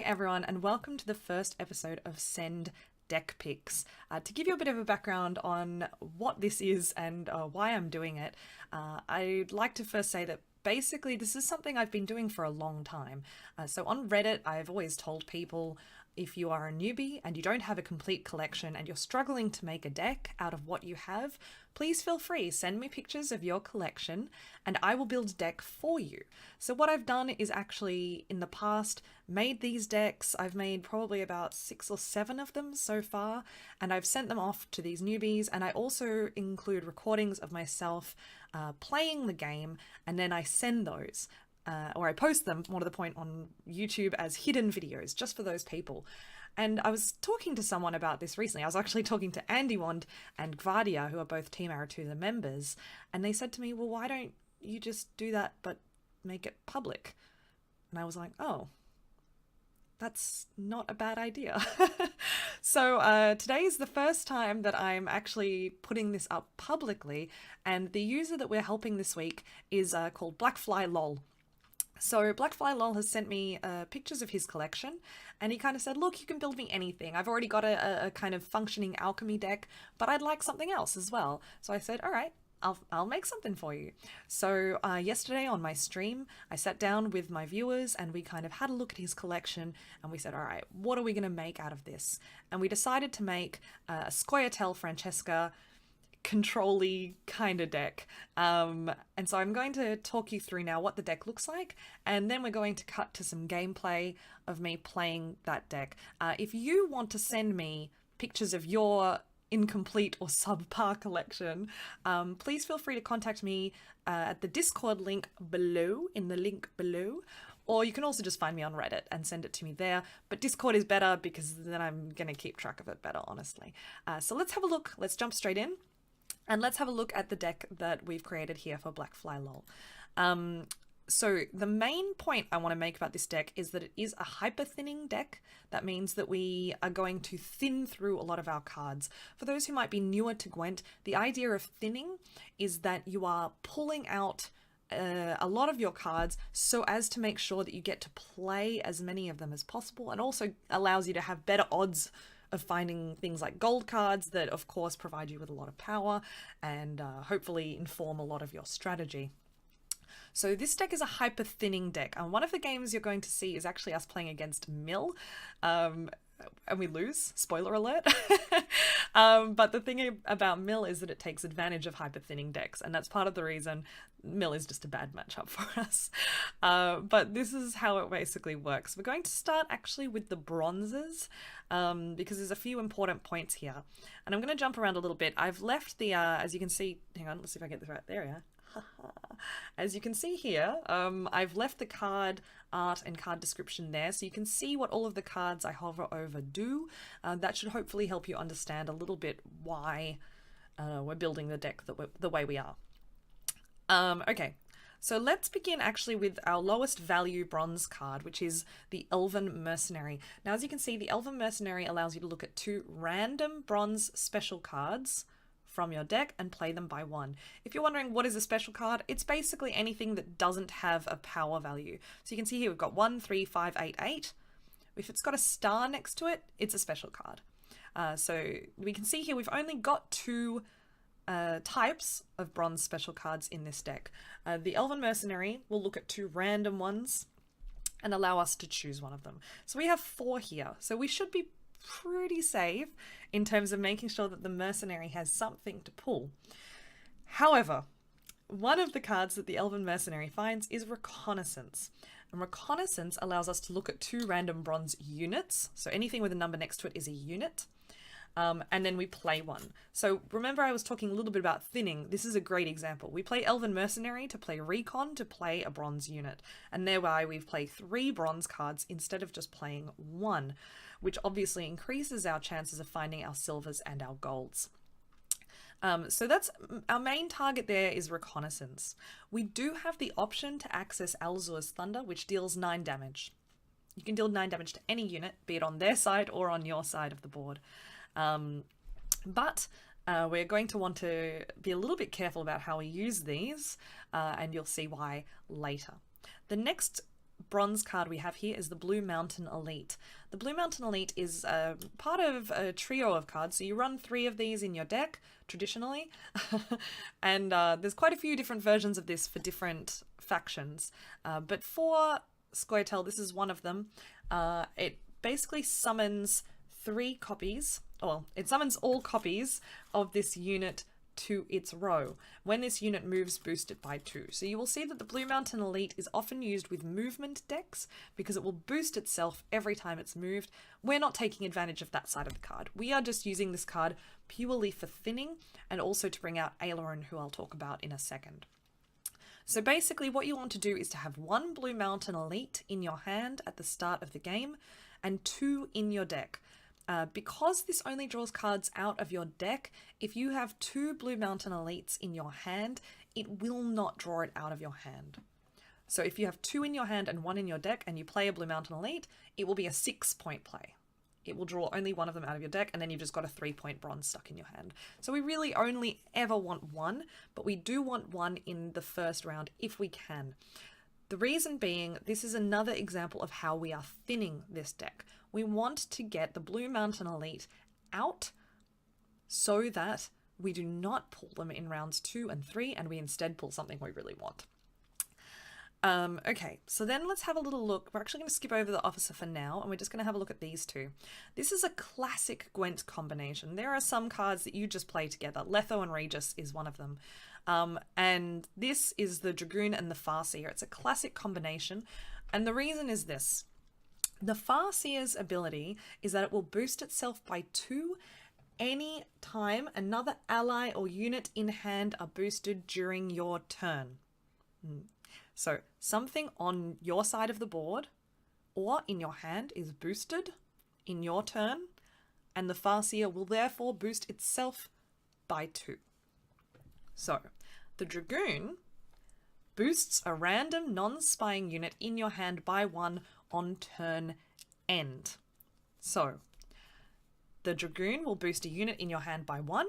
everyone, and welcome to the first episode of Send Deck Pics. To give you a bit of a background on what this is and why I'm doing it, I'd like to first say that basically this is something I've been doing for a long time. So on Reddit, I've always told people, if you are a newbie and you don't have a complete collection and you're struggling to make a deck out of what you have, please feel free, send me pictures of your collection and I will build a deck for you. So what I've done is actually in the past made these decks. I've made probably about 6 or 7 of them so far, and I've sent them off to these newbies, and I also include recordings of myself playing the game, and then I send those. Or I post them, more to the point, on YouTube as hidden videos just for those people. And I was talking to someone about this recently. I was actually talking to Andy Wand and Gvardia, who are both Team Arrow 2 members, and they said to me, well, why don't you just do that but make it public? And I was like, oh, that's not a bad idea. So today is the first time that I'm actually putting this up publicly, and the user that we're helping this week is called Blackflylol. So Blackflylol has sent me pictures of his collection, and he kind of said, look, you can build me anything. I've already got a kind of functioning alchemy deck, but I'd like something else as well. So I said, all right, I'll make something for you. So yesterday on my stream, I sat down with my viewers and we kind of had a look at his collection, and we said, all right, what are we going to make out of this? And we decided to make a Scoia'tael Francesca control-y kind of deck. And so I'm going to talk you through now what the deck looks like, and then we're going to cut to some gameplay of me playing that deck. If you want to send me pictures of your incomplete or subpar collection, please feel free to contact me at the Discord link below, in the link below, or you can also just find me on Reddit and send it to me there. But Discord is better because then I'm going to keep track of it better, honestly. So let's have a look. Let's jump straight in. And let's have a look at the deck that we've created here for Blackflylol. So the main point I want to make about this deck is that it is a hyperthinning deck. That means that we are going to thin through a lot of our cards. For those who might be newer to Gwent, the idea of thinning is that you are pulling out a lot of your cards so as to make sure that you get to play as many of them as possible, and also allows you to have better odds of finding things like gold cards that of course provide you with a lot of power and hopefully inform a lot of your strategy. So this deck is a hyper thinning deck, and one of the games you're going to see is actually us playing against Mill, and we lose, spoiler alert. But the thing about Mill is that it takes advantage of hyper thinning decks, and that's part of the reason Mill is just a bad matchup for us. But this is how it basically works. We're going to start actually with the bronzes, because there's a few important points here, and I'm going to jump around a little bit. I've left the, as you can see, hang on, let's see if I get this right, there we are. As you can see here, I've left the card art and card description there, so you can see what all of the cards I hover over do. That should hopefully help you understand a little bit why we're building the deck the way we are. Okay, so let's begin actually with our lowest value bronze card, which is the Elven Mercenary. Now, as you can see, the Elven Mercenary allows you to look at 2 random bronze special cards from your deck and play them by 1. If you're wondering what is a special card, it's basically anything that doesn't have a power value. So you can see here we've got 1, 3, 5, 8, 8. If it's got a star next to it, it's a special card. So we can see here we've only got 2 types of bronze special cards in this deck. The Elven Mercenary will look at 2 random ones and allow us to choose one of them. So we have 4 here, so we should be pretty safe in terms of making sure that the mercenary has something to pull. However, one of the cards that the Elven Mercenary finds is Reconnaissance. And Reconnaissance allows us to look at 2 random bronze units, so anything with a number next to it is a unit, and then we play 1. So remember I was talking a little bit about thinning. This is a great example. We play Elven Mercenary to play Recon to play a bronze unit, and thereby we've played 3 bronze cards instead of just playing 1, which obviously increases our chances of finding our silvers and our golds. So that's our main target there is Reconnaissance. We do have the option to access Alzur's Thunder, which deals 9 damage. You can deal 9 damage to any unit, be it on their side or on your side of the board. But we're going to want to be a little bit careful about how we use these, and you'll see why later. The next bronze card we have here is the Blue Mountain Elite. The Blue Mountain Elite is part of a trio of cards, so you run 3 of these in your deck, traditionally, and there's quite a few different versions of this for different factions, but for Squirtle, this is one of them. It basically summons 3 copies, well, it summons all copies of this unit to its row. When this unit moves, boost it by 2. So you will see that the Blue Mountain Elite is often used with movement decks because it will boost itself every time it's moved. We're not taking advantage of that side of the card. We are just using this card purely for thinning and also to bring out Aileron, who I'll talk about in a second. So basically what you want to do is to have 1 Blue Mountain Elite in your hand at the start of the game and 2 in your deck. Because this only draws cards out of your deck, if you have 2 Blue Mountain Elites in your hand, it will not draw it out of your hand. So if you have 2 in your hand and 1 in your deck and you play a Blue Mountain Elite, it will be a 6-point play. It will draw only 1 of them out of your deck, and then you've just got a 3-point bronze stuck in your hand. So we really only ever want 1, but we do want 1 in the first round if we can. The reason being, this is another example of how we are thinning this deck. We want to get the Blue Mountain Elite out so that we do not pull them in rounds 2 and 3, and we instead pull something we really want. Okay, so then let's have a little look. We're actually going to skip over the officer for now, and we're just going to have a look at these 2. This is a classic Gwent combination. There are some cards that you just play together. Letho and Regis is one of them. And this is the Dragoon and the Farseer. It's a classic combination, and the reason is this. The Farseer's ability is that it will boost itself by 2 any time another ally or unit in hand are boosted during your turn. So something on your side of the board or in your hand is boosted in your turn, and the Farseer will therefore boost itself by 2. So the Dragoon boosts a random non-spying unit in your hand by 1 on turn end. So the Dragoon will boost a unit in your hand by 1.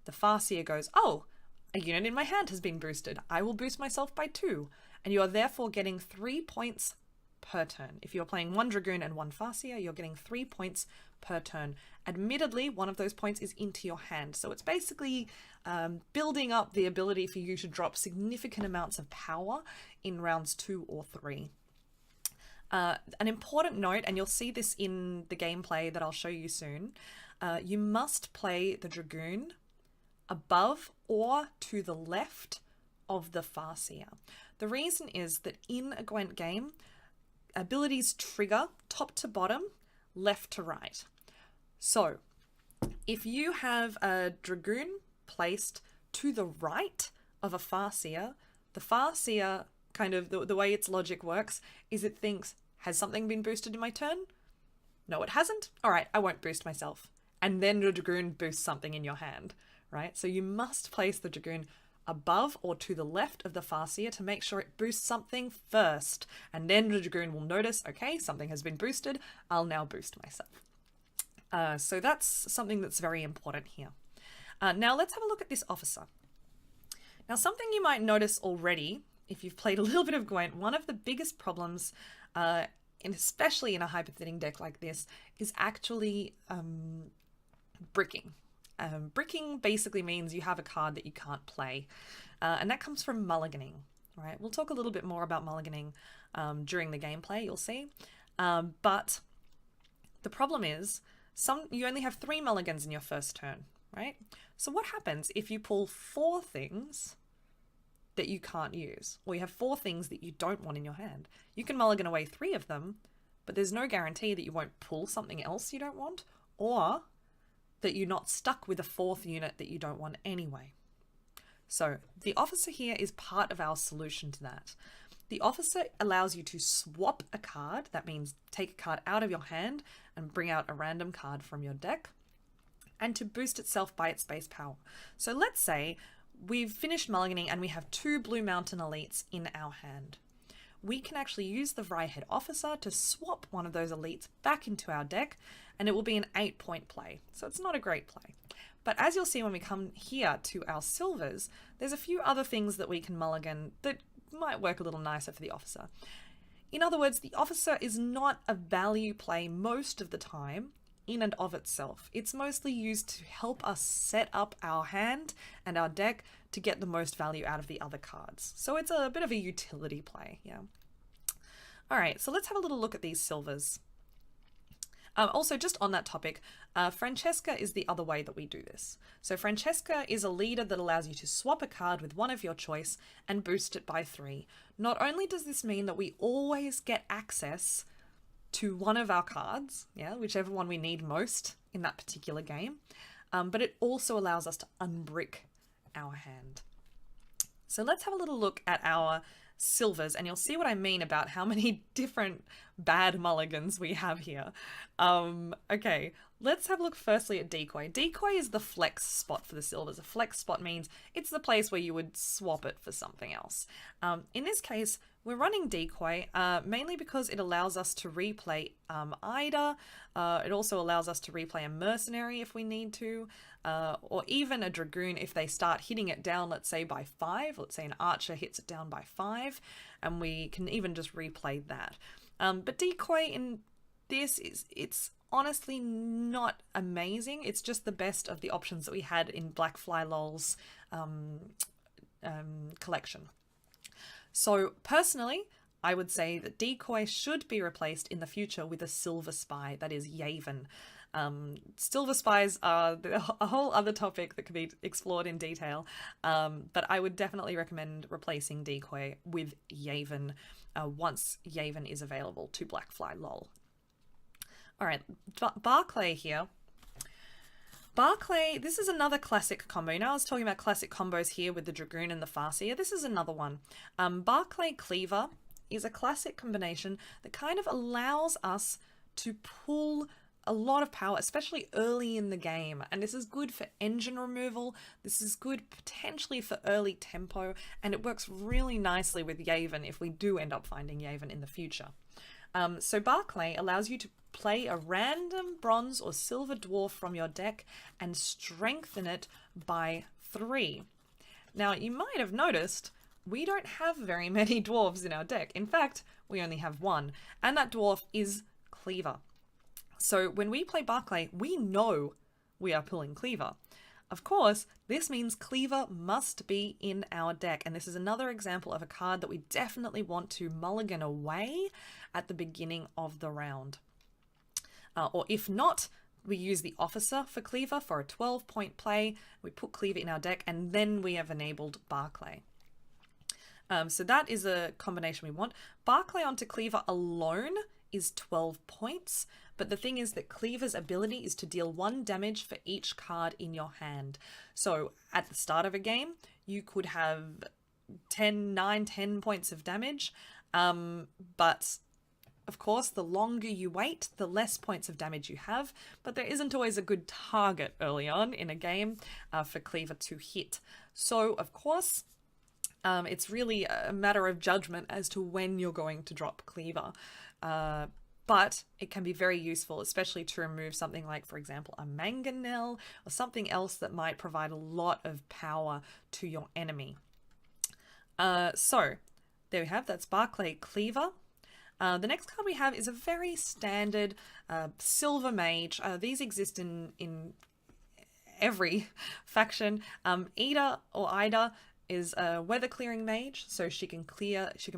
The Farseer goes, oh, a unit in my hand has been boosted. I will boost myself by 2. And you are therefore getting 3 points per turn. If you're playing 1 Dragoon and 1 Farseer, you're getting 3 points per turn. Admittedly, one of those points is into your hand. So it's basically building up the ability for you to drop significant amounts of power in rounds 2 or 3. An important note, and you'll see this in the gameplay that I'll show you soon, you must play the Dragoon above or to the left of the Farseer. The reason is that in a Gwent game, abilities trigger top to bottom, left to right. So if you have a Dragoon placed to the right of a Farseer, the Farseer, kind of the way its logic works is it thinks, has something been boosted in my turn? No, it hasn't. All right, I won't boost myself. And then the Dragoon boosts something in your hand, right? So you must place the Dragoon above or to the left of the Farseer to make sure it boosts something first. And then the Dragoon will notice, okay, something has been boosted. I'll now boost myself. So that's something that's very important here. Now let's have a look at this officer. Now something you might notice already, if you've played a little bit of Gwent, one of the biggest problems, and especially in a hyperthinning deck like this, is actually bricking. Bricking basically means you have a card that you can't play, and that comes from mulliganing, right? We'll talk a little bit more about mulliganing during the gameplay, you'll see. But the problem is, you only have 3 mulligans in your first turn, right? So what happens if you pull 4 things that you can't use, or you have 4 things that you don't want in your hand? You can mulligan away 3 of them, but there's no guarantee that you won't pull something else you don't want, or that you're not stuck with a 4th unit that you don't want anyway. So the officer here is part of our solution to that. The officer allows you to swap a card. That means take a card out of your hand and bring out a random card from your deck, and to boost itself by its base power. So let's say we've finished mulliganing and we have 2 Blue Mountain Elites in our hand. We can actually use the Vryhead Officer to swap one of those elites back into our deck, and it will be an 8-point play. So it's not a great play. But as you'll see when we come here to our silvers, there's a few other things that we can mulligan that might work a little nicer for the officer. In other words, the officer is not a value play most of the time in and of itself. It's mostly used to help us set up our hand and our deck to get the most value out of the other cards. So it's a bit of a utility play, yeah. All right, so let's have a little look at these silvers. Also, just on that topic, Francesca is the other way that we do this. So Francesca is a leader that allows you to swap a card with one of your choice and boost it by 3. Not only does this mean that we always get access to one of our cards, yeah, whichever one we need most in that particular game, but it also allows us to unbrick our hand. So let's have a little look at our silvers, and you'll see what I mean about how many different bad mulligans we have here. Okay, let's have a look firstly at decoy. Decoy is the flex spot for the silvers. A flex spot means it's the place where you would swap it for something else. In this case, we're running decoy mainly because it allows us to replay Ida. It also allows us to replay a mercenary if we need to, or even a dragoon if they start hitting it down, let's say by 5. Let's say an archer hits it down by 5, and we can even just replay that. But decoy in this it's honestly not amazing. It's just the best of the options that we had in Blackflylol's collection. So personally, I would say that decoy should be replaced in the future with a silver spy, that is Yavin. Silver spies are a whole other topic that could be explored in detail, but I would definitely recommend replacing decoy with Yavin once Yavin is available to Blackflylol. All right, Barclay here. Barclay, this is another classic combo. Now I was talking about classic combos here with the Dragoon and the Farseer. This is another one. Barclay Cleaver is a classic combination that kind of allows us to pull a lot of power, especially early in the game. And this is good for engine removal. This is good potentially for early tempo. And it works really nicely with Yavin if we do end up finding Yavin in the future. So Barclay allows you to play a random bronze or silver dwarf from your deck and strengthen it by 3. Now, you might have noticed we don't have very many dwarves in our deck. In fact, we only have one, and that dwarf is Cleaver. So when we play Barclay, we know we are pulling Cleaver. Of course, this means Cleaver must be in our deck, and this is another example of a card that we definitely want to mulligan away at the beginning of the round. Or if not, we use the Officer for Cleaver for a 12-point play. We put Cleaver in our deck, and then we have enabled Barclay. So that is a combination we want. Barclay onto Cleaver alone is 12 points, but the thing is that Cleaver's ability is to deal 1 damage for each card in your hand. So at the start of a game, you could have 10 points of damage, but of course, the longer you wait, the less points of damage you have, but there isn't always a good target early on in a game for Cleaver to hit. So, of course, it's really a matter of judgment as to when you're going to drop Cleaver. But it can be very useful, especially to remove something like, for example, a mangonel or something else that might provide a lot of power to your enemy. So, there we have, that's Barclay Cleaver. The next card we have is a very standard silver mage. These exist in every faction. Ida is a weather clearing mage, so she can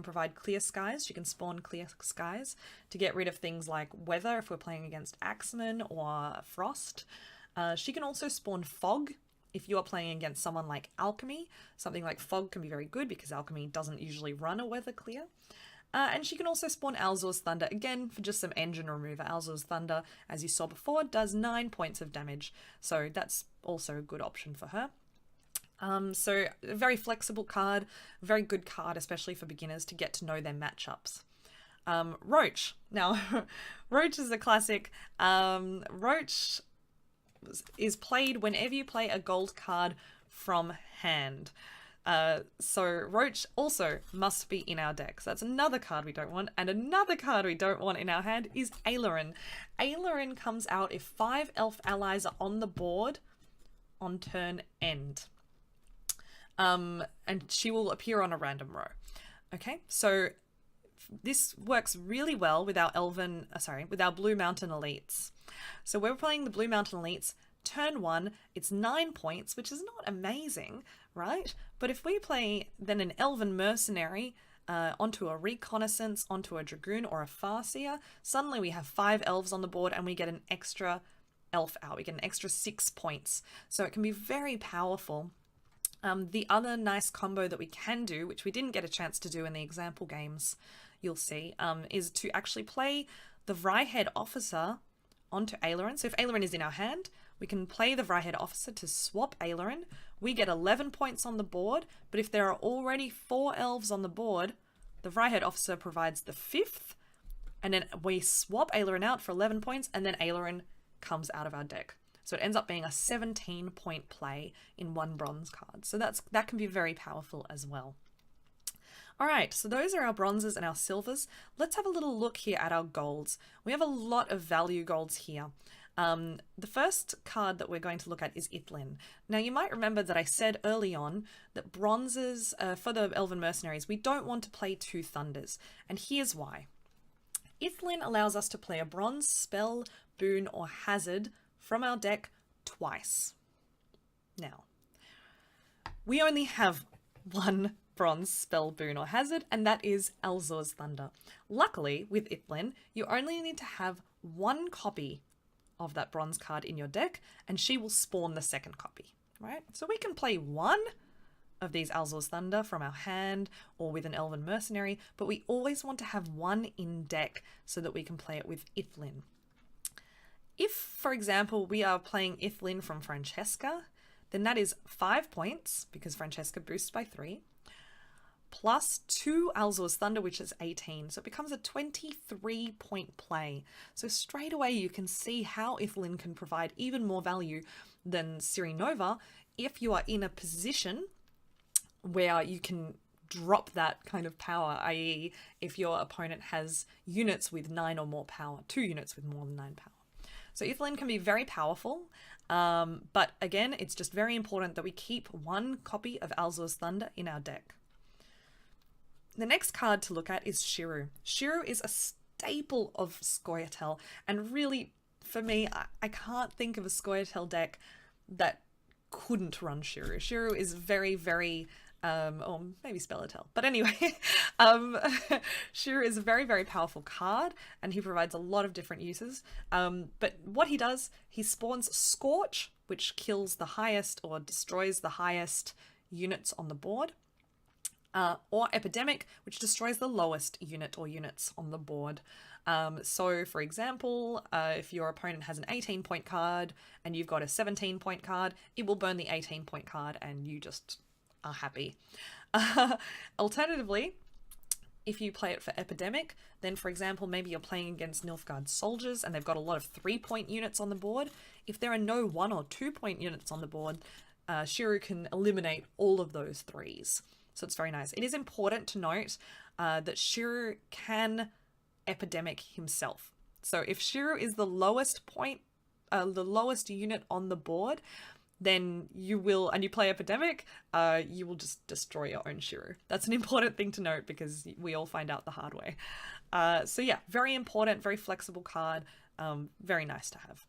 provide clear skies. She can spawn clear skies to get rid of things like weather if we're playing against Axeman or Frost. She can also spawn fog if you are playing against someone like Alchemy. Something like fog can be very good because Alchemy doesn't usually run a weather clear. And she can also spawn Alzor's Thunder, again, for just some engine remover. Alzor's Thunder, as you saw before, does 9 points of damage, so that's also a good option for her. So a very flexible card, very good card, especially for beginners to get to know their matchups. Roach. Now, Roach is a classic. Roach is played whenever you play a gold card from hand. So Roach also must be in our deck. So that's another card we don't want. And another card we don't want in our hand is Aileron. Aileron comes out if 5 elf allies are on the board on turn end. And she will appear on a random row. Okay, so this works really well with our with our Blue Mountain Elites. So we're playing the Blue Mountain Elites. Turn 1, it's 9 points, which is not amazing, right? But if we play then an Elven Mercenary onto a Reconnaissance, onto a Dragoon or a Farseer, suddenly we have 5 elves on the board and we get an extra elf out. We get an extra 6 points. So it can be very powerful. The other nice combo that we can do, which we didn't get a chance to do in the example games, you'll see, is to actually play the Vryhead Officer onto Aileron. So if Aileron is in our hand, we can play the Vryhead Officer to swap Aileron. We get 11 points on the board, but if there are already 4 elves on the board, the Vryhead Officer provides the 5th, and then we swap Aileron out for 11 points, and then Aileron comes out of our deck. So it ends up being a 17-point play in 1 bronze card. So that can be very powerful as well. All right, so those are our bronzes and our silvers. Let's have a little look here at our golds. We have a lot of value golds here. The first card that we're going to look at is Hyperthin. Now you might remember that I said early on that bronzes, for the Elven Mercenaries, we don't want to play 2 Thunders, and here's why. Hyperthin allows us to play a bronze spell, boon, or hazard from our deck twice. Now, we only have 1 bronze spell, boon, or hazard, and that is Alzur's Thunder. Luckily, with Hyperthin, you only need to have 1 copy of that bronze card in your deck, and she will spawn the 2nd copy, right? So we can play 1 of these Alzur's Thunder from our hand or with an Elven Mercenary, but we always want to have 1 in deck so that we can play it with Hyperthin. If, for example, we are playing Hyperthin from Francesca, then that is 5 points, because Francesca boosts by 3, plus 2 Alzur's Thunder, which is 18. So it becomes a 23-point play. So straight away you can see how Hyperthin can provide even more value than Cyrenova if you are in a position where you can drop that kind of power, i.e. if your opponent has units with 9 or more power, 2 units with more than 9 power. So Hyperthin can be very powerful, but again, it's just very important that we keep 1 copy of Alzur's Thunder in our deck. The next card to look at is Shirou. Shirou is a staple of Scoia'tael, and really, for me, I can't think of a Scoia'tael deck that couldn't run Shirou. Shirou is very, very, or maybe Spellatail, but anyway, Shirou is a very, very powerful card, and he provides a lot of different uses. But what he does, he spawns Scorch, which kills the highest or destroys the highest units on the board. Or Epidemic, which destroys the lowest unit or units on the board. So, for example, if your opponent has an 18-point card and you've got a 17-point card, it will burn the 18-point card and you just are happy. Alternatively, if you play it for Epidemic, then, for example, maybe you're playing against Nilfgaard soldiers and they've got a lot of 3-point units on the board. If there are no 1- or 2-point units on the board, Shirou can eliminate all of those 3s. So it's very nice. It is important to note that Shirou can Epidemic himself. So if Shirou is the lowest point, the lowest unit on the board, then you will, and you play Epidemic, you will just destroy your own Shirou. That's an important thing to note because we all find out the hard way. So yeah, very important, very flexible card, very nice to have.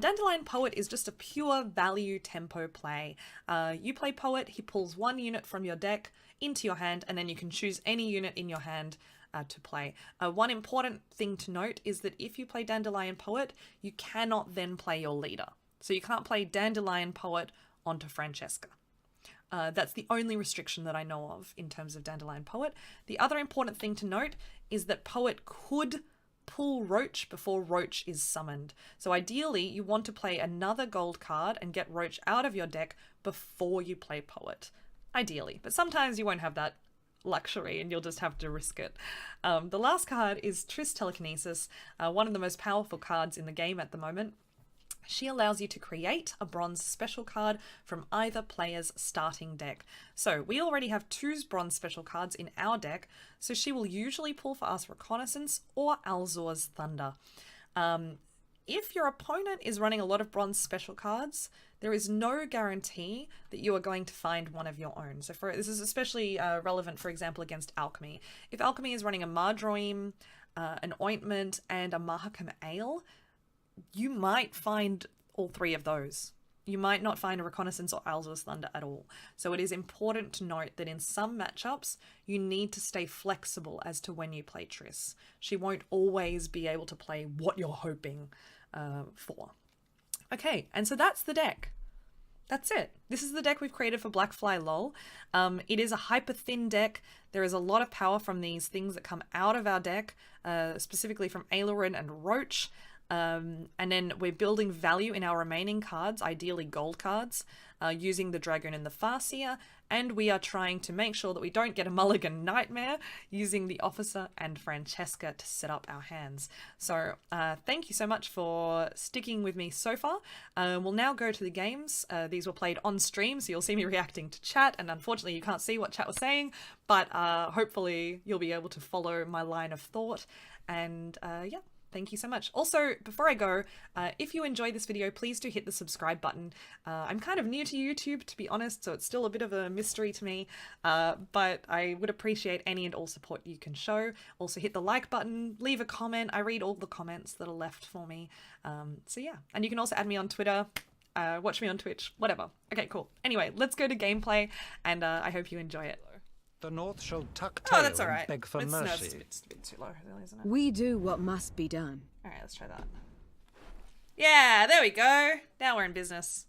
Dandelion Poet is just a pure value tempo play. You play Poet, he pulls 1 unit from your deck into your hand, and then you can choose any unit in your hand to play. One important thing to note is that if you play Dandelion Poet, you cannot then play your leader. So you can't play Dandelion Poet onto Francesca. That's the only restriction that I know of in terms of Dandelion Poet. The other important thing to note is that Poet could pull Roach before Roach is summoned. So ideally, you want to play another gold card and get Roach out of your deck before you play Poet. Ideally. But sometimes you won't have that luxury and you'll just have to risk it. The last card is Triss Telekinesis, one of the most powerful cards in the game at the moment. She allows you to create a bronze special card from either player's starting deck. So we already have 2 bronze special cards in our deck, so she will usually pull for us Reconnaissance or Alzur's Thunder. If your opponent is running a lot of bronze special cards, there is no guarantee that you are going to find one of your own. So this is especially relevant, for example, against alchemy. If alchemy is running a Mardroim, an ointment, and a Mahakam Ale, you might find all three of those. You might not find a Reconnaissance or Alzur's Thunder at all. So it is important to note that in some matchups, you need to stay flexible as to when you play Triss. She won't always be able to play what you're hoping for. Okay, and so that's the deck. That's it. This is the deck we've created for Blackflylol. It is a Hyperthin deck. There is a lot of power from these things that come out of our deck, specifically from Aileron and Roach. And then we're building value in our remaining cards, ideally gold cards, using the Dragoon and the Farseer, and we are trying to make sure that we don't get a Mulligan Nightmare using the Officer and Francesca to set up our hands. So thank you so much for sticking with me so far. We'll now go to the games. These were played on stream, so you'll see me reacting to chat, and unfortunately you can't see what chat was saying, but hopefully you'll be able to follow my line of thought, and yeah. Thank you so much. Also, before I go, if you enjoyed this video, please do hit the subscribe button. I'm kind of new to YouTube, to be honest, so it's still a bit of a mystery to me, but I would appreciate any and all support you can show. Also, hit the like button, leave a comment. I read all the comments that are left for me. So yeah, and you can also add me on Twitter, watch me on Twitch, whatever. Okay, cool. Anyway, let's go to gameplay, and I hope you enjoy it. The North shall tuck tail that's all right. and beg for mercy. No, it's a bit too low, really, isn't it? We do what must be done. All right, let's try that. Yeah, there we go. Now we're in business.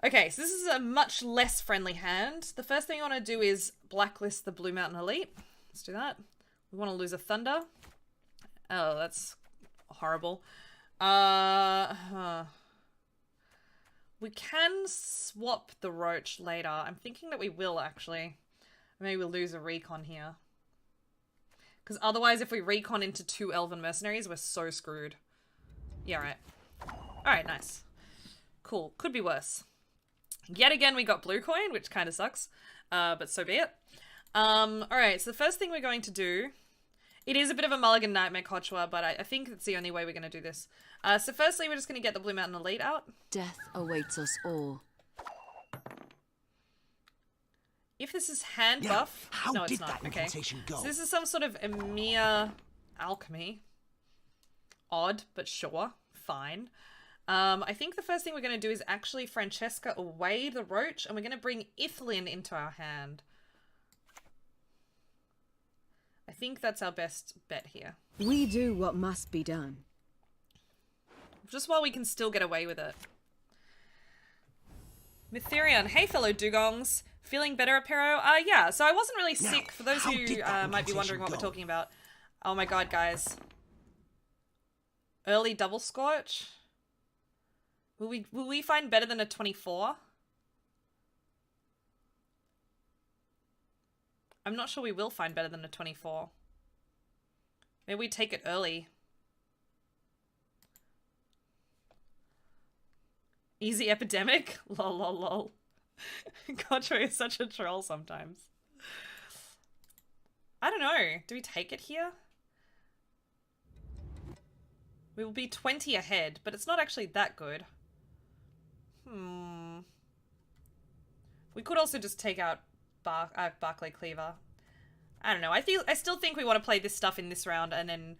Okay, so this is a much less friendly hand. The first thing I want to do is blacklist the Blue Mountain Elite. Let's do that. We want to lose a Thunder. Oh, that's horrible. We can swap the Roach later. I'm thinking that we will, actually. Maybe we'll lose a recon here. Because otherwise, if we recon into 2 Elven Mercenaries, we're so screwed. Yeah, right. Alright, nice. Cool. Could be worse. Yet again, we got blue coin, which kind of sucks. But so be it. Alright, so the first thing we're going to do... It is a bit of a Mulligan Nightmare Kochwa, but I think it's the only way we're going to do this. So firstly, we're just going to get the Blue Mountain Elite out. Death awaits us all. If this is hand buff... How no, it's did not. that Okay. incantation go? So this is some sort of Emir alchemy. Odd, but sure. Fine. I think the first thing we're going to do is actually Francesca away the Roach, and we're going to bring Ithlin into our hand. I think that's our best bet here. We do what must be done. Just while we can still get away with it. Mytherion. Hey, fellow dugongs. Feeling better, Apero? Yeah, so I wasn't really sick. For those who might be wondering what we're talking about. Oh my god, guys. Early double scorch? Will we find better than a 24? I'm not sure we will find better than a 24. Maybe we take it early. Easy epidemic? Lol lol lol. Contra is such a troll sometimes. I don't know. Do we take it here? We will be 20 ahead, but it's not actually that good. We could also just take out Barclay Cleaver. I don't know. I still think we want to play this stuff in this round and then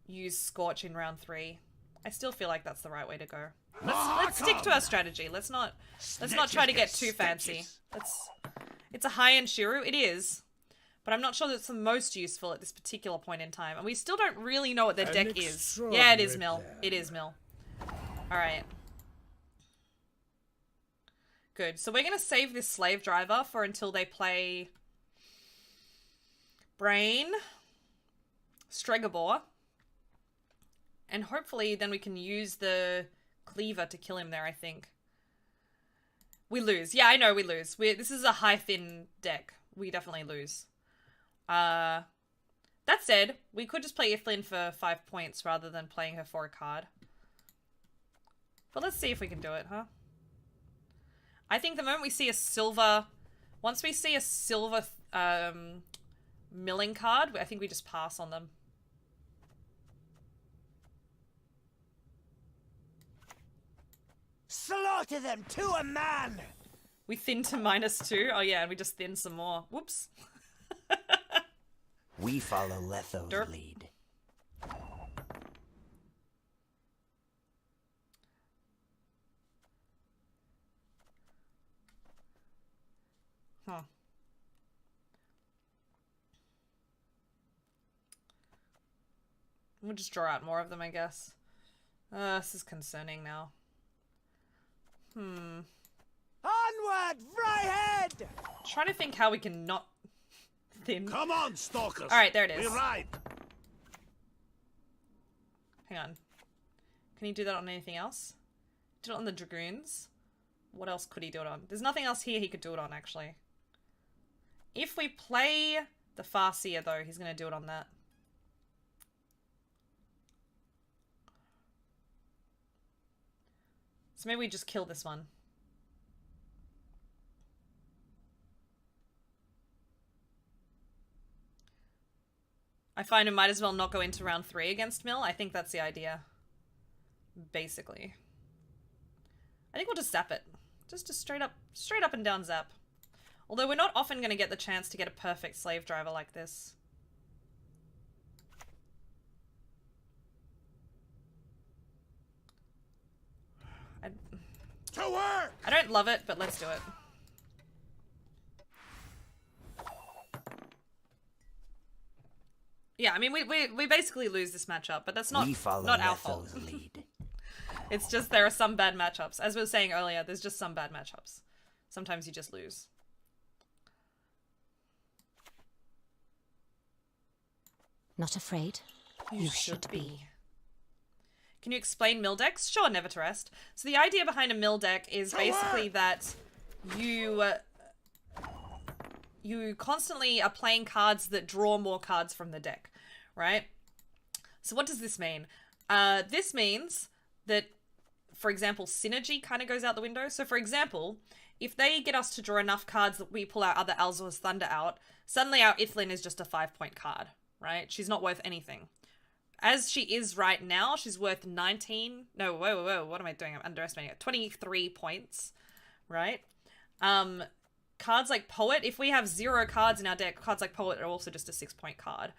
use Scorch in round 3. I still feel like that's the right way to go. Let's stick to our strategy. Let's not try to get too fancy. It's a high-end Shiru. It is. But I'm not sure that's the most useful at this particular point in time. And we still don't really know what their deck is. Yeah, it is Mill. It is Mill. Alright. Good. So we're going to save this Slave Driver for until they play Brain, Stregobor, and hopefully then we can use the Cleaver to kill him there, I think. We lose. Yeah, I know we lose. This is a Hyperthin deck. We definitely lose. That said, we could just play Ithlin for 5 points rather than playing her for a card. But let's see if we can do it, huh? I think the moment we see a silver... Once we see a silver milling card, I think we just pass on them. Slaughter them to a man! We thin to -2. Oh yeah, and we just thin some more. Whoops. We follow Letho's Derp. lead. Huh. We'll just draw out more of them, I guess. This is concerning now. Onward, Fryhead! Trying to think how we can not thin. Come on, stalkers. All right, there it We is. ride. Hang on. Can he do that on anything else? Did it on the dragoons? What else could he do it on? There's nothing else here he could do it on, actually. If we play the Farseer, though, he's going to do it on that. So maybe we just kill this one. I find we might as well not go into round 3 against Mill. I think that's the idea. Basically. I think we'll just zap it. Just a straight up and down zap. Although we're not often going to get the chance to get a perfect slave driver like this. To work! I don't love it, but let's do it. Yeah, I mean, we basically lose this matchup, but that's not our fault. Letho's lead. It's just there are some bad matchups. As we were saying earlier, there's just some bad matchups. Sometimes you just lose. Not afraid? You should be. Can you explain mill decks? Sure, never to rest. So the idea behind a mill deck is basically that you constantly are playing cards that draw more cards from the deck, right? So what does this mean? This means that, for example, synergy kind of goes out the window. So for example, if they get us to draw enough cards that we pull our other Alzor's Thunder out, suddenly our Ithlin is just a 5-point card, right? She's not worth anything. As she is right now, she's worth 19. No, whoa, what am I doing? I'm underestimating it. 23 points, right? Cards like Poet, if we have 0 cards in our deck, cards like Poet are also just a 6-point card.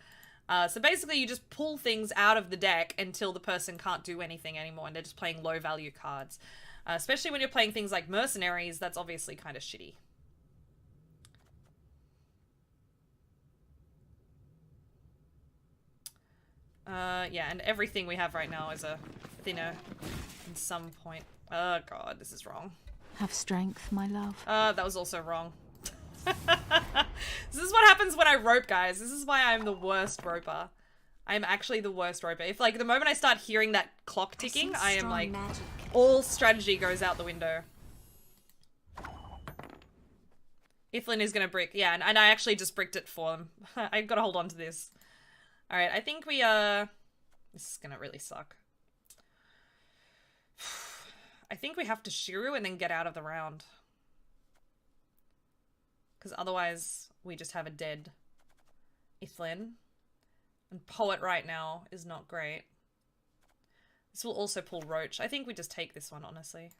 So basically you just pull things out of the deck until the person can't do anything anymore and they're just playing low value cards. Especially when you're playing things like Mercenaries, that's obviously kind of shitty. Yeah, and everything we have right now is a thinner in some point. Oh god, this is wrong. Have strength, my love. That was also wrong. This is what happens when I rope, guys. This is why I'm the worst roper. I am actually the worst roper. If, like, the moment I start hearing that clock ticking, I am like, all strategy goes out the window. Ithlin is gonna brick. Yeah, and I actually just bricked it for them. I gotta hold on to this. Alright, I think we, this is gonna really suck. I think we have to Shiru and then get out of the round. Because otherwise, we just have a dead Ithlin. And Poet right now is not great. This will also pull Roach. I think we just take this one, honestly.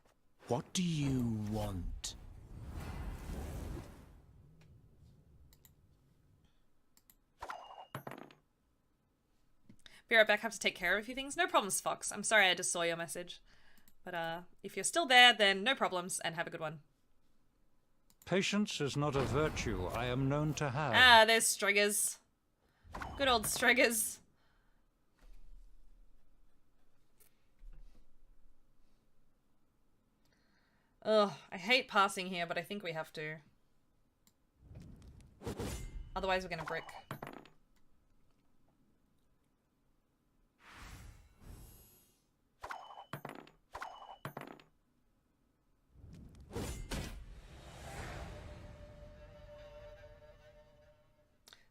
What do you want? Be right back, have to take care of a few things. No problems, Fox. I'm sorry I just saw your message. But if you're still there, then no problems, and have a good one. Patience is not a virtue I am known to have. Ah, there's Streggers. Good old Streggers. Ugh, I hate passing here, but I think we have to. Otherwise we're gonna brick.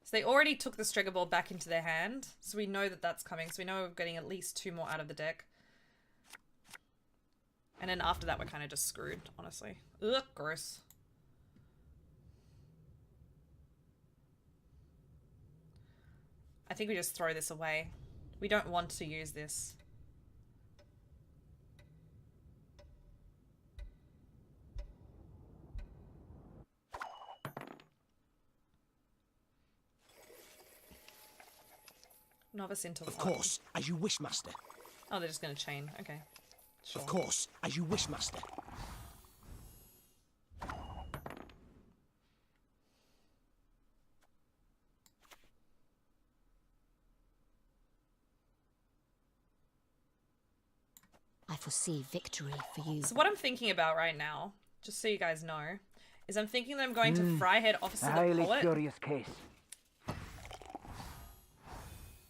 So they already took the Stregger Ball back into their hand, so we know that that's coming. So we know we're getting at least 2 more out of the deck. And then after that, we're kind of just screwed, honestly. Ugh, gross. I think we just throw this away. We don't want to use this. Novice into Of one. course, as you wish, master. Oh, they're just gonna chain. Okay. Sure. Of course, as you wish, master. I foresee victory for you. So what I'm thinking about right now, just so you guys know, is I'm thinking that I'm going to Fryhead Officer the Poet. curious case.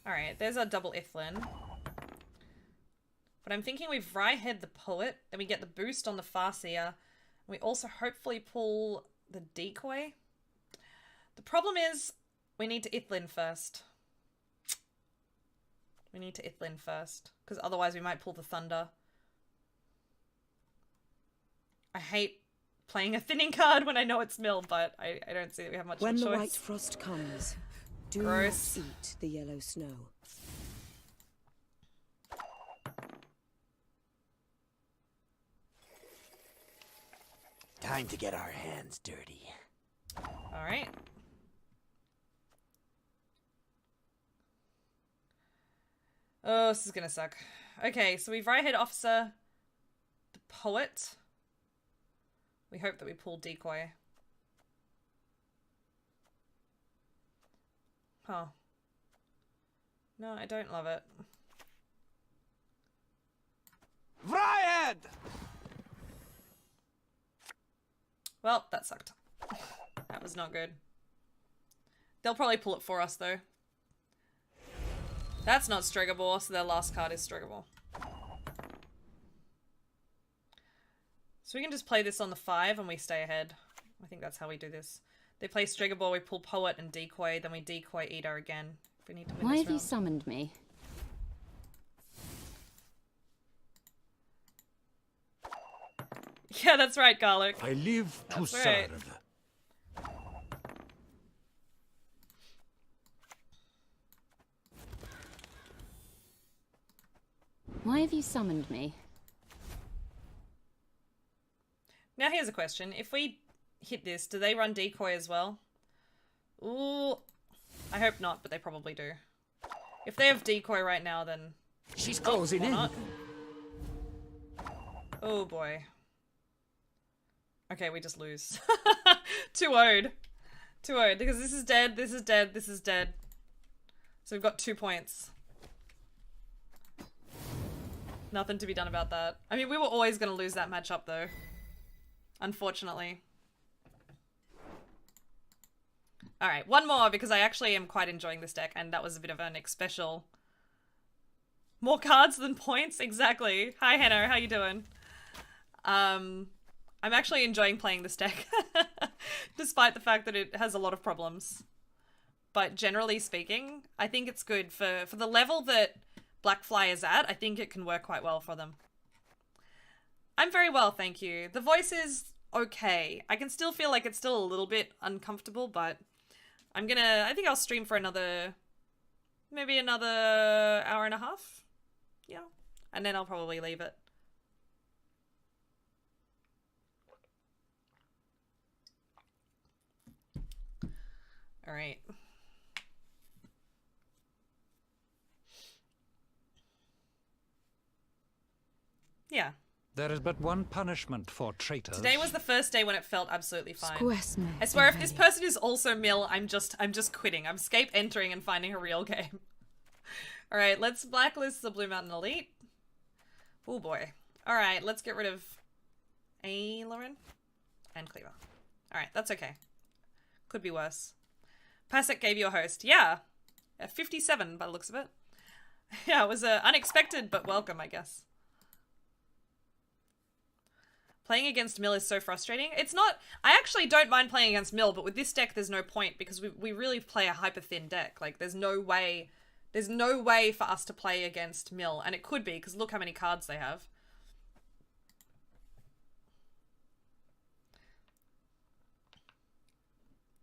Alright, there's our double Ithlin. But I'm thinking we Fryhead the Poet, then we get the boost on the Farseer, and we also hopefully pull the Decoy. The problem is, we need to Ithlin first. We need to Ithlin first, because otherwise we might pull the Thunder. I hate playing a thinning card when I know it's Mill, but I don't see that we have much of a choice. When the white frost comes, do Gross. not eat the yellow snow. Time to get our hands dirty. Alright. Oh, this is gonna suck. Okay, so we've Right-Head Officer, the Poet. We hope that we pull Decoy. Huh. No, I don't love it. Fryhead! Well, that sucked. That was not good. They'll probably pull it for us, though. That's not Stregobor, so their last card is Stregobor. So we can just play this on the 5 and we stay ahead. I think that's how we do this. They play Stregobor, we pull Poet and Decoy, then we Decoy Eater again. If we need to win Why this have you round. summoned me? Yeah, that's right, Garlic. I live to That's right. serve. Why have you summoned me? Now here's a question. If we hit this, do they run Decoy as well? Ooh. I hope not, but they probably do. If they have Decoy right now, then... She's closing in. Not. Oh boy. Okay, we just lose. 2-0'd. 2-0'd, because this is dead, this is dead, this is dead. So we've got 2 points. Nothing to be done about that. I mean, we were always going to lose that matchup, though. Unfortunately. Alright, one more, because I actually am quite enjoying this deck, and that was a bit of a Nick special. More cards than points? Exactly. Hi, Henno, how you doing? I'm actually enjoying playing this deck, despite the fact that it has a lot of problems. But generally speaking, I think it's good for the level that Blackfly is at. I think it can work quite well for them. I'm very well, thank you. The voice is okay. I can still feel like it's still a little bit uncomfortable, but I think I'll stream for maybe another hour and a half. Yeah. And then I'll probably leave it. All right. Yeah. There is but one punishment for traitors. Today was the first day when it felt absolutely fine. Squesme. I swear if this person is also Mill, I'm just quitting. I'm escape entering and finding a real game. Alright, let's blacklist the Blue Mountain Elite. Oh boy. Alright, let's get rid of Aileron and Cleaver. Alright, that's okay. Could be worse. Pasek gave you a host. Yeah. 57 by the looks of it. Yeah, it was unexpected but welcome, I guess. Playing against Mill is so frustrating. It's not... I actually don't mind playing against Mill, but with this deck there's no point because we really play a hyper-thin deck. Like, there's no way for us to play against Mill. And it could be, because look how many cards they have.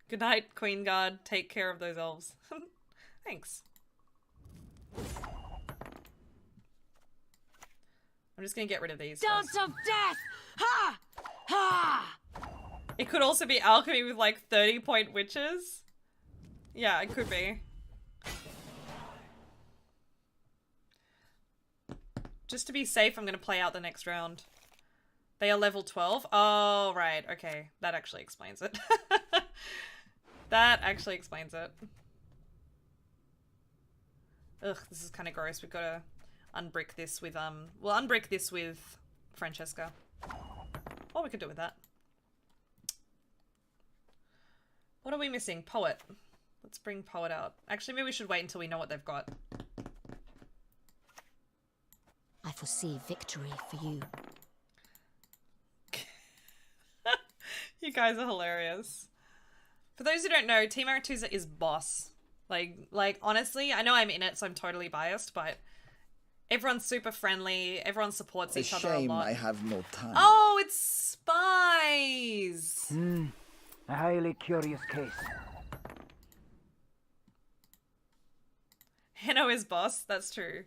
Good night, Queen Guard. Take care of those elves. Thanks. I'm just gonna get rid of these. Dance of death! Ha! Ha! It could also be alchemy with like 30-point witches. Yeah, it could be. Just to be safe, I'm going to play out the next round. They are level 12. Oh, right. Okay. That actually explains it. That actually explains it. Ugh, this is kind of gross. We've got to unbrick this with, we'll unbrick this with Francesca. Or we could do it with that. What are we missing? Poet. Let's bring Poet out. Actually, maybe we should wait until we know what they've got. I foresee victory for you. You guys are hilarious. For those who don't know, Team Aretusa is boss. Like honestly, I know I'm in it, so I'm totally biased, but everyone's super friendly. Everyone supports each other a lot. I have no time. Oh, it's spies. A highly curious case. Heno is boss. That's true.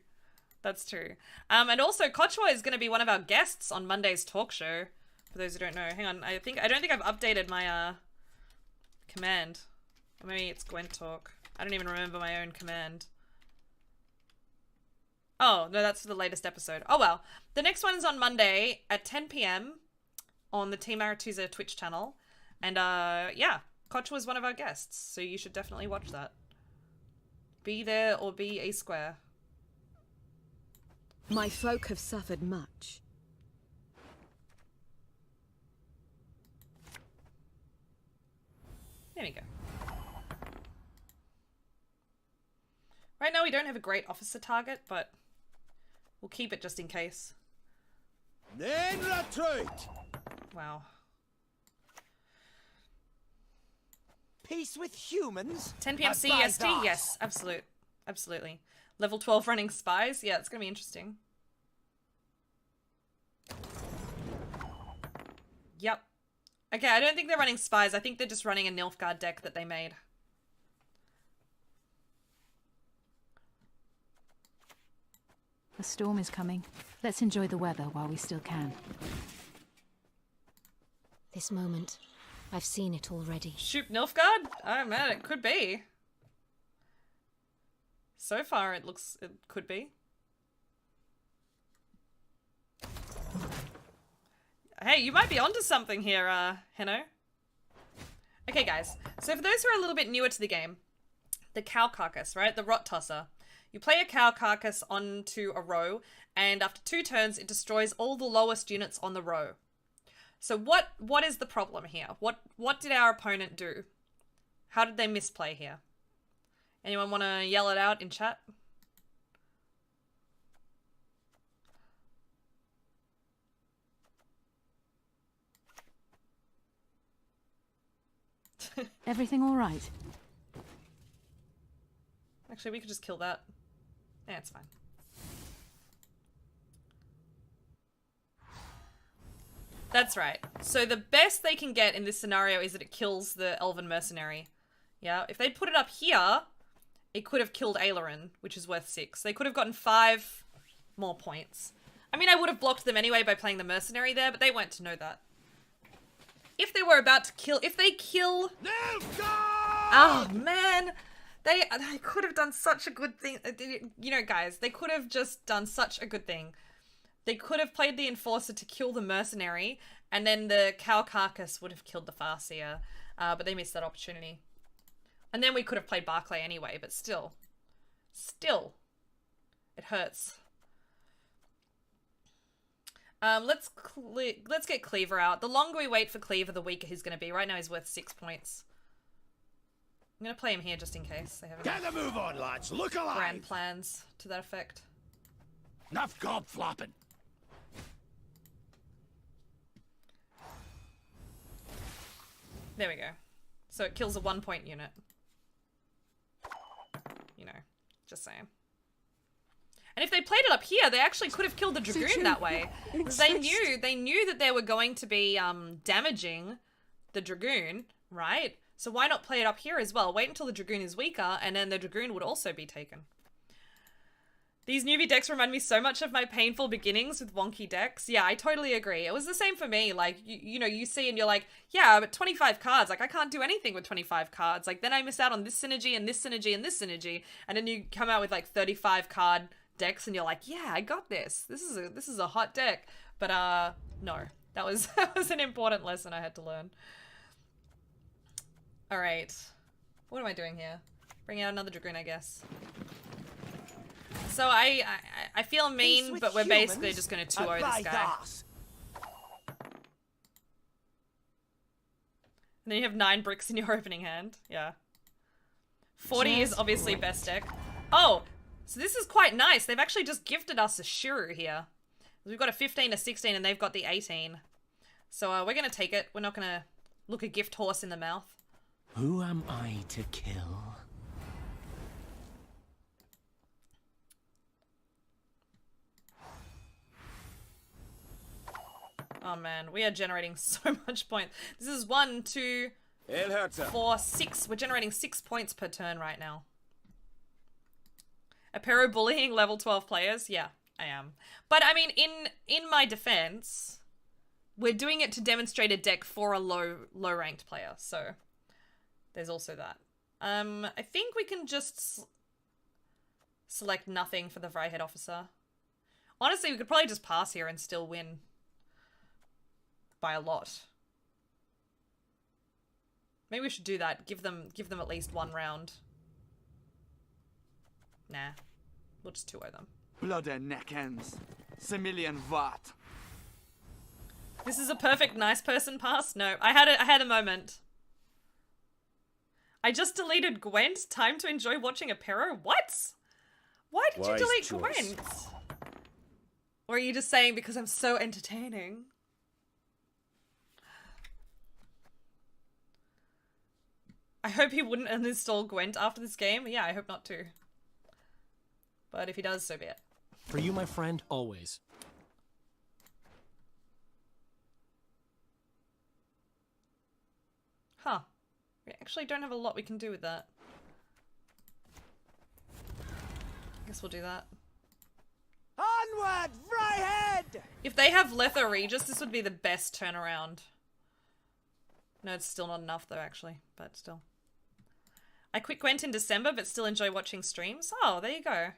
That's true. And also Kochwa is going to be one of our guests on Monday's talk show. For those who don't know, hang on. I don't think I've updated my command. Or maybe it's Gwent talk. I don't even remember my own command. Oh no, that's the latest episode. Oh well, the next one is on Monday at 10 p.m. on the Team Aretusa Twitch channel, and yeah, Koch was one of our guests, so you should definitely watch that. Be there or be a square. My folk have suffered much. There we go. Right now we don't have a great officer target, but we'll keep it just in case. Then retreat! Wow. Peace with humans? 10 p.m. CEST? Yes, absolutely. Level 12 running spies? Yeah, it's gonna be interesting. Yep. Okay, I don't think they're running spies. I think they're just running a Nilfgaard deck that they made. A storm is coming. Let's enjoy the weather while we still can. This moment, I've seen it already. Shoot Nilfgaard? Oh man, it could be. So far it could be. Hey, you might be onto something here, Heno. Okay, guys. So for those who are a little bit newer to the game, the cow carcass, right? The rot tosser. You play a cow carcass onto a row, and after 2 turns, it destroys all the lowest units on the row. So what is the problem here? What did our opponent do? How did they misplay here? Anyone want to yell it out in chat? Everything all right? Actually, we could just kill that. Yeah, it's fine. That's right. So the best they can get in this scenario is that it kills the Elven Mercenary. Yeah, if they'd put it up here, it could have killed Aileron, which is worth 6. They could have gotten 5 more points. I mean, I would have blocked them anyway by playing the Mercenary there, but they weren't to know that. If they were about to kill... If they kill... Oh, man! They could have done such a good thing. You know, guys, they could have just done such a good thing. They could have played the Enforcer to kill the Mercenary, and then the Cow Carcass would have killed the Farseer. But they missed that opportunity. And then we could have played Barclay anyway, but still. Still. It hurts. Let's get Cleaver out. The longer we wait for Cleaver, the weaker he's going to be. Right now he's worth 6 points. I'm going to play him here just in case. They have Get the move on, lads. Look alive. grand plans to that effect. Enough gob flopping. There we go. So it kills a 1-point unit. You know, just saying. And if they played it up here, they actually could have killed the Dragoon that way. Because they knew that they were going to be damaging the Dragoon, right? So why not play it up here as well? Wait until the Dragoon is weaker, and then the Dragoon would also be taken. These newbie decks remind me so much of my painful beginnings with wonky decks. Yeah, I totally agree. It was the same for me. Like, you know, you see and you're like, yeah, but 25 cards. Like, I can't do anything with 25 cards. Like, then I miss out on this synergy and this synergy and this synergy. And then you come out with, like, 35 card decks and you're like, yeah, I got this. This is a hot deck. But no, that was an important lesson I had to learn. All right, what am I doing here? Bring out another Dragoon, I guess. So I feel mean, but we're basically just gonna 2-0 this guy. And then you have 9 bricks in your opening hand. Yeah. 40 is obviously best deck. Oh, so this is quite nice. They've actually just gifted us a Shuru here. We've got a 15, a 16, and they've got the 18. So we're going to take it. We're not going to look a gift horse in the mouth. Who am I to kill? Oh man, we are generating so much points. This is 1, 2, 4, 6. We're generating 6 points per turn right now. Apero bullying level 12 players? Yeah, I am. But I mean, in my defense, we're doing it to demonstrate a deck for a low ranked player. So there's also that. I think we can just select nothing for the Freihead Officer. Honestly, we could probably just pass here and still win. By a lot. Maybe we should do that. Give them at least 1 round. Nah. We'll just 2-0 them. Blood and neck ends. Similian Vart. This is a perfect nice person pass? No, I had a moment. I just deleted Gwent. Time to enjoy watching Apero? What? Why did you delete Gwent? Or are you just saying because I'm so entertaining? I hope he wouldn't uninstall Gwent after this game. Yeah, I hope not to. But if he does, so be it. For you, my friend, always. Huh. We actually don't have a lot we can do with that. Guess we'll do that. Onward, Freihead! If they have Letha Regis, this would be the best turnaround. No, it's still not enough though, actually. But still. I quit Gwent in December, but still enjoy watching streams. Oh, there you go.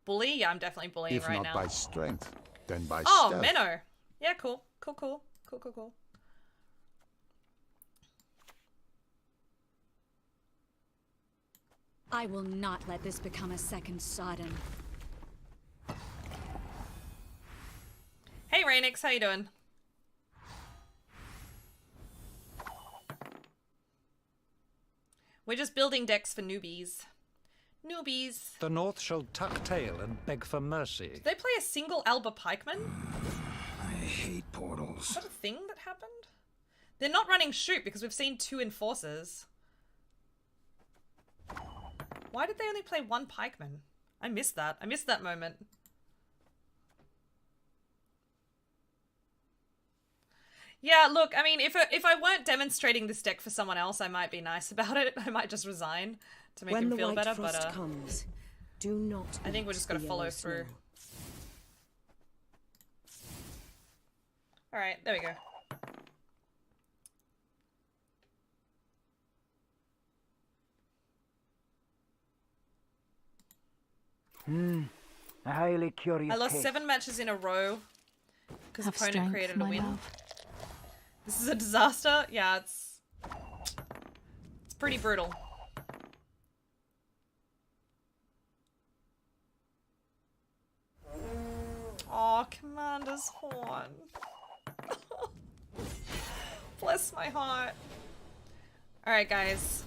Bully? Yeah, I'm definitely bullying right now. If not by strength, then by oh, stealth. Menno. Yeah, cool. Cool. I will not let this become a second Sodom. Hey, Rainix, how you doing? We're just building decks for newbies. Newbies. The North shall tuck tail and beg for mercy. Did they play a single Alba Pikeman? I hate portals. Is that a thing that happened? They're not running shoot because we've seen 2 enforcers. Why did they only play 1 pikeman? I missed that. I missed that moment. Yeah, look, I mean, if I weren't demonstrating this deck for someone else, I might be nice about it. I might just resign to make him feel better, but comes, do not I think we're just gonna follow through. Alright, there we go. A highly curious I lost case. 7 matches in a row because Have opponent strength, created a my win. love. This is a disaster. Yeah, it's pretty brutal. Oh, Commander's Horn. Bless my heart. Alright, guys.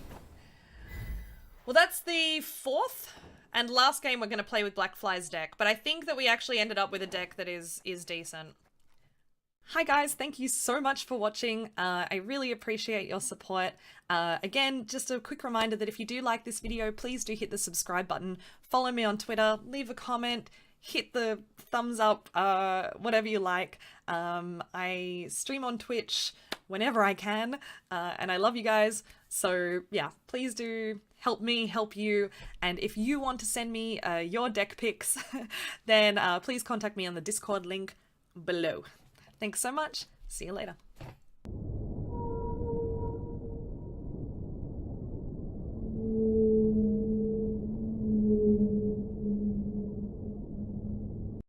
Well, that's the 4th and last game we're going to play with Blackfly's deck, but I think that we actually ended up with a deck that is decent. Hi guys, thank you so much for watching. I really appreciate your support. Again, just a quick reminder that if you do like this video, please do hit the subscribe button, follow me on Twitter, leave a comment, hit the thumbs up, whatever you like. I stream on Twitch whenever I can, and I love you guys. So yeah, please do help me help you. And if you want to send me your deck pics, then please contact me on the Discord link below. Thanks so much. See you later.